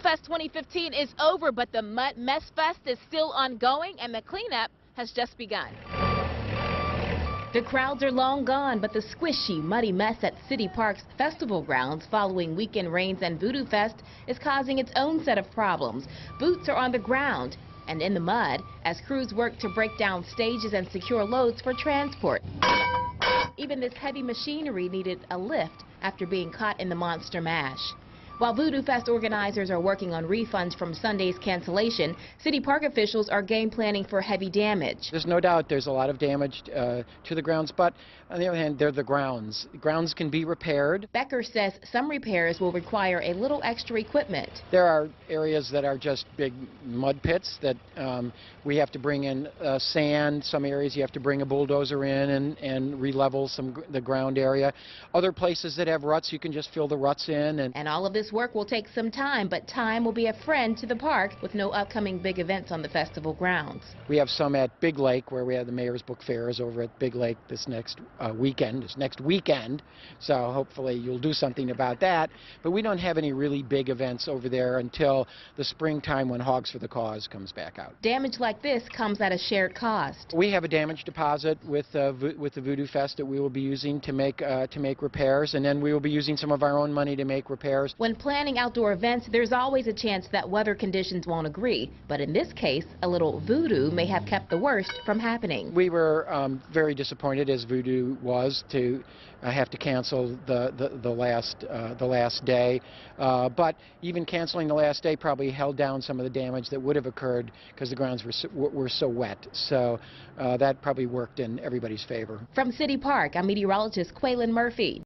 Fest 2015 is over, but the Mess Fest is still ongoing, and the cleanup has just begun. The crowds are long gone, but the squishy, muddy mess at City Park's festival grounds following weekend rains and Voodoo Fest is causing its own set of problems. Boots are on the ground and in the mud as crews work to break down stages and secure loads for transport. Even this heavy machinery needed a lift after being caught in the monster mash. While Voodoo Fest organizers are working on refunds from Sunday's cancellation, City Park officials are game planning for heavy damage. There's no doubt there's a lot of damage to the grounds, but on the other hand, they're the grounds. Grounds can be repaired. Becker says some repairs will require a little extra equipment. There are areas that are just big mud pits that we have to bring in sand. Some areas you have to bring a bulldozer in and re-level the ground area. Other places that have ruts, you can just fill the ruts in. And all of this work will take some time, but time will be a friend to the park with no upcoming big events on the festival grounds. We have some at Big Lake, where we have the Mayor's Book Fairs over at Big Lake this next weekend. So hopefully you'll do something about that. But we don't have any really big events over there until the springtime when Hogs for the Cause comes back out. Damage like this comes at a shared cost. We have a damage deposit with the Voodoo Fest that we will be using to make repairs, and then we will be using some of our own money to make repairs. When planning outdoor events, there's always a chance that weather conditions won't agree. But in this case, a little voodoo may have kept the worst from happening. We were very disappointed, as Voodoo was, to have to cancel the last day. But even canceling the last day probably held down some of the damage that would have occurred because the grounds were so wet. So that probably worked in everybody's favor. From City Park, I'm meteorologist Quaylin Murphy.